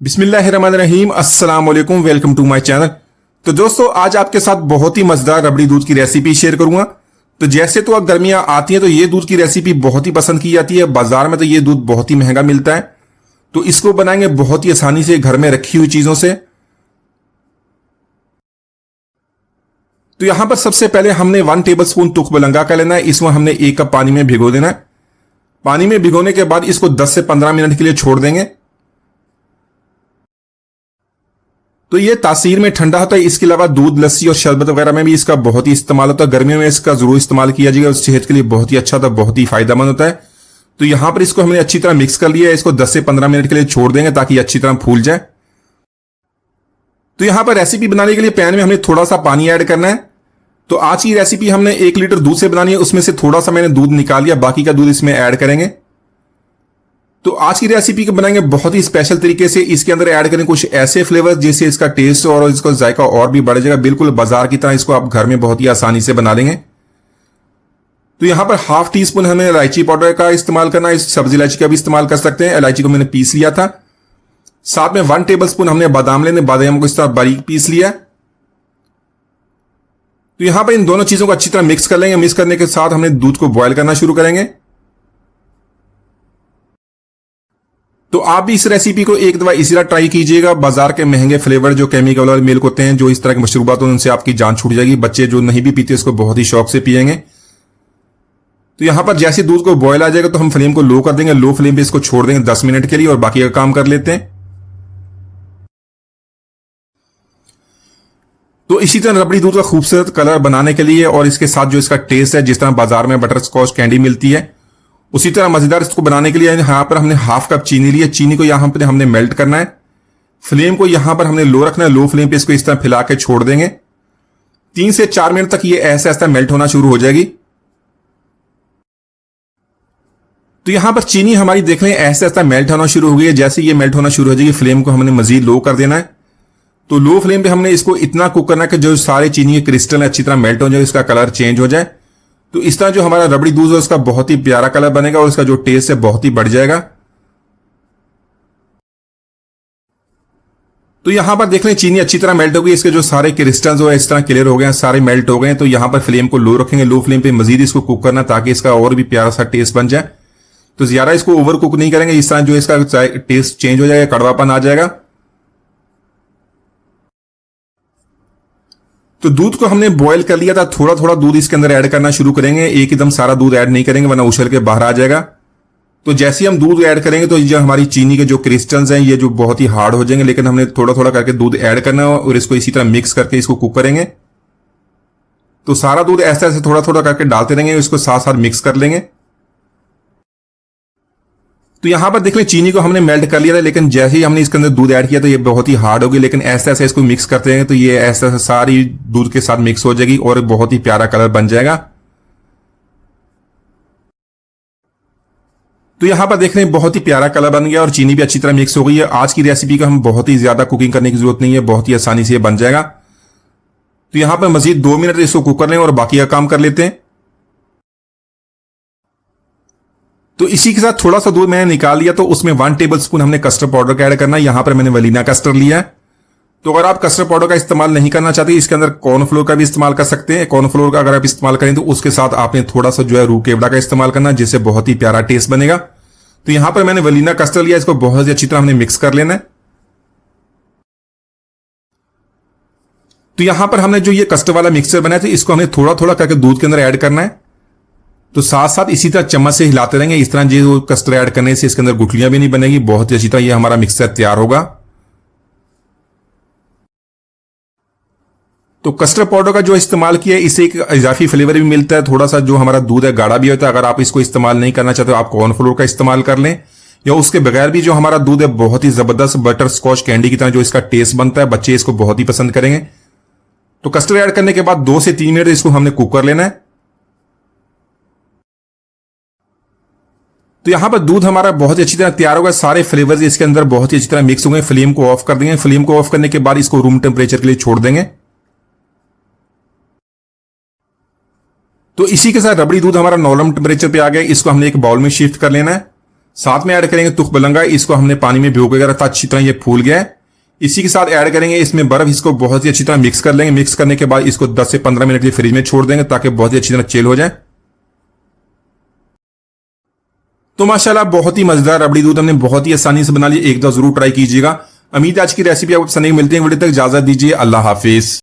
बिस्मिल्लाहिर्रहमानिर्रहीम, अस्सलाम वालेकुम, वेलकम टू माय चैनल। तो दोस्तों, आज आपके साथ बहुत ही मजेदार रबड़ी दूध की रेसिपी शेयर करूंगा। तो जैसे तो अब गर्मियां आती हैं तो ये दूध की रेसिपी बहुत ही पसंद की जाती है। बाजार में तो ये दूध बहुत ही महंगा मिलता है, तो इसको बनाएंगे बहुत ही आसानी से घर में रखी हुई चीजों से। तो यहां पर सबसे पहले हमने 1 टेबल स्पून तुख बलंगा का लेना है। इसमें हमने 1 कप पानी में भिगो देना है। पानी में भिगोने के बाद इसको 10 से 15 मिनट के लिए छोड़ देंगे। तो ये तासीर में ठंडा होता है। इसके अलावा दूध, लस्सी और शरबत वगैरह में भी इसका बहुत ही इस्तेमाल होता है। गर्मियों में इसका जरूर इस्तेमाल किया जाएगा, सेहत के लिए बहुत ही अच्छा होता है, बहुत ही फायदेमंद होता है। तो यहां पर इसको हमने अच्छी तरह मिक्स कर लिया है। इसको 10 से 15 मिनट के लिए छोड़ देंगे ताकि अच्छी तरह फूल जाए। तो यहां पर रेसिपी बनाने के लिए पैन में हमें थोड़ा सा पानी ऐड करना है। तो आज की रेसिपी हमने 1 लीटर दूध से बनानी है, उसमें से थोड़ा सा मैंने दूध निकाल लिया, बाकी का दूध इसमें ऐड करेंगे। तो आज की रेसिपी को बनाएंगे बहुत ही स्पेशल तरीके से। इसके अंदर ऐड करेंगे कुछ ऐसे फ्लेवर्स जिससे इसका टेस्ट और इसका जायका और भी बढ़ जाएगा। बिल्कुल बाजार की तरह इसको आप घर में बहुत ही आसानी से बना लेंगे। तो यहां पर ½ टी स्पून हमें इलायची पाउडर का इस्तेमाल करना है। इस सब्जी इलायची का भी इस्तेमाल कर सकते हैं। इलायची को मैंने पीस लिया था। साथ में 1 टेबल स्पून हमने बादाम लेने, बादाम को इस तरह बारीक पीस लिया। तो यहां पर इन दोनों चीजों को अच्छी तरह मिक्स कर लेंगे। मिक्स करने के साथ हमने दूध को बॉयल करना शुरू करेंगे। तो आप भी इस रेसिपी को एक दफा इसी तरह ट्राई कीजिएगा। बाजार के महंगे फ्लेवर जो केमिकल वाले मिल्क होते हैं, जो इस तरह के मशरूबात होते हैं, उनसे आपकी जान छूट जाएगी। बच्चे जो नहीं भी पीते इसको बहुत ही शौक से पिएंगे। तो यहां पर जैसे दूध को बॉयल आ जाएगा तो हम फ्लेम को लो कर देंगे। लो फ्लेम पे इसको छोड़ देंगे 10 मिनट के लिए और बाकी का काम कर लेते हैं। तो इसी तरह रबड़ी दूध का खूबसूरत कलर बनाने के लिए और इसके साथ जो इसका टेस्ट है, जिस तरह बाजार में बटर स्कॉच कैंडी मिलती है, उसी तरह मजेदार इसको बनाने के लिए यहां पर हमने ½ कप चीनी ली है। चीनी को यहां पर हमने मेल्ट करना है। फ्लेम को यहां पर हमने लो रखना है। लो फ्लेम पे इसको इस तरह फैला के छोड़ देंगे। 3 से 4 मिनट तक ये ऐसा ऐसा मेल्ट होना शुरू हो जाएगी। तो यहां पर चीनी हमारी देख लें ऐसा ऐसा मेल्ट होना शुरू हो गई है। जैसे ये मेल्ट होना शुरू हो जाएगी, फ्लेम को हमने मजीद लो कर देना है। तो लो फ्लेम पे हमने इसको इतना कुक करना है कि जो सारे चीनी के क्रिस्टल है अच्छी तरह मेल्ट हो जाए, इसका कलर चेंज हो जाए। तो इस तरह जो हमारा रबड़ी दूध है उसका बहुत ही प्यारा कलर बनेगा और उसका जो टेस्ट है बहुत ही बढ़ जाएगा। तो यहां पर देख लें चीनी अच्छी तरह मेल्ट हो गई। इसके जो सारे क्रिस्टल्स हो इस तरह क्लियर हो गए हैं, सारे मेल्ट हो गए। तो यहां पर फ्लेम को लो रखेंगे। लो फ्लेम पे मजीद इसको कुक करना ताकि इसका और भी प्यारा सा टेस्ट बन जाए। तो ज्यादा इसको ओवर कुक नहीं करेंगे। इस तरह जो इसका टेस्ट चेंज हो जाएगा, कड़वापन आ जाएगा। तो दूध को हमने बॉयल कर लिया था। थोड़ा थोड़ा दूध इसके अंदर ऐड करना शुरू करेंगे। एकदम सारा दूध ऐड नहीं करेंगे वरना उछल के बाहर आ जाएगा। तो जैसे ही हम दूध ऐड करेंगे तो जो हमारी चीनी के जो क्रिस्टल्स हैं ये जो बहुत ही हार्ड हो जाएंगे, लेकिन हमने थोड़ा थोड़ा करके दूध ऐड करना है और इसको इसी तरह मिक्स करके इसको कुक करेंगे। तो सारा दूध ऐसे ऐसे थोड़ा थोड़ा करके डालते रहेंगे, इसको साथ साथ मिक्स कर लेंगे। तो यहां पर देख लें चीनी को हमने मेल्ट कर लिया था, लेकिन जैसे ही हमने इसके अंदर दूध ऐड किया तो ये बहुत ही हार्ड होगी। लेकिन ऐसे ऐसे इसको मिक्स करते रहेंगे तो ये ऐसे ऐसे सारी दूध के साथ मिक्स हो जाएगी और बहुत ही प्यारा कलर बन जाएगा। तो यहां पर देख रहे हैं बहुत ही प्यारा कलर बन गया और चीनी भी अच्छी तरह मिक्स हो गई है। आज की रेसिपी का हम बहुत ही ज्यादा कुकिंग करने की जरूरत नहीं है, बहुत ही आसानी से बन जाएगा। तो यहां पर मजीद 2 मिनट इसको कुक कर लें और बाकी का काम कर लेते हैं। तो इसी के साथ थोड़ा सा दूध मैंने निकाल लिया, तो उसमें 1 टेबल स्पून हमने कस्टर्ड पाउडर का ऐड करना है। यहां पर मैंने वनीला कस्टर्ड लिया है। तो अगर आप कस्टर्ड पाउडर का इस्तेमाल नहीं करना चाहते, इसके अंदर कॉर्नफ्लोर का भी इस्तेमाल कर सकते हैं। कॉर्नफ्लोर का अगर आप इस्तेमाल करें तो उसके साथ आपने थोड़ा सा जो है रूह केवड़ा का इस्तेमाल करना, जिससे बहुत ही प्यारा टेस्ट बनेगा। तो यहां पर मैंने वनीला कस्टर्ड लिया, इसको बहुत ही अच्छी तरह हमने मिक्स कर लेना है। तो यहां पर हमने जो ये कस्टर्ड वाला मिक्सचर बनाया था, इसको हमें थोड़ा थोड़ा करके दूध के अंदर ऐड करना है। तो साथ साथ इसी तरह चम्मच से हिलाते रहेंगे। इस तरह जो कस्टर्ड ऐड करने से इसके अंदर गुठलियां भी नहीं बनेगी। बहुत ही अच्छी तरह ये हमारा मिक्सचर तैयार होगा। तो कस्टर्ड पाउडर का जो इस्तेमाल किया है, इससे एक इजाफी फ्लेवर भी मिलता है। थोड़ा सा जो हमारा दूध है गाढ़ा भी होता है। अगर आप इसको इस्तेमाल नहीं करना चाहते, आप कॉर्नफ्लोर का इस्तेमाल कर लें, या उसके बगैर भी जो हमारा दूध है बहुत ही जबरदस्त बटर स्कॉच कैंडी की तरह जो इसका टेस्ट बनता है, बच्चे इसको बहुत ही पसंद करेंगे। तो कस्टर्ड ऐड करने के बाद 2 से 3 मिनट इसको हमने कुक कर लेना है। तो यहां पर दूध हमारा बहुत ही अच्छी तरह तैयार होगा। सारे फ्लेवर्स इसके अंदर बहुत ही अच्छी तरह मिक्स होंगे। फ्लेम को ऑफ कर देंगे। फ्लेम को ऑफ करने के बाद इसको रूम टेम्परेचर के लिए छोड़ देंगे। तो इसी के साथ रबड़ी दूध हमारा नॉर्मल टेम्परेचर पे आ गया। इसको हमने एक बाउल में शिफ्ट कर लेना है। साथ में ऐड करेंगे तुखबलंगा, इसको हमने पानी में भिगो के रखा, अच्छी तरह ये फूल गया है। इसी के साथ ऐड करेंगे इसमें बर्फ, इसको बहुत ही अच्छी तरह मिक्स कर लेंगे। मिक्स करने के बाद इसको 10 से 15 मिनट के लिए फ्रिज में छोड़ देंगे ताकि बहुत ही अच्छी तरह चिल हो जाए। तो माशाल्लाह बहुत ही मजेदार रबड़ी दूध हमने बहुत ही आसानी से बना लिया, एक दो जरूर ट्राई कीजिएगा। उम्मीद है आज की रेसिपी आपको पसंद आई। मिलते हैं वीडियो तक, इजाजत दीजिए, अल्लाह हाफिज।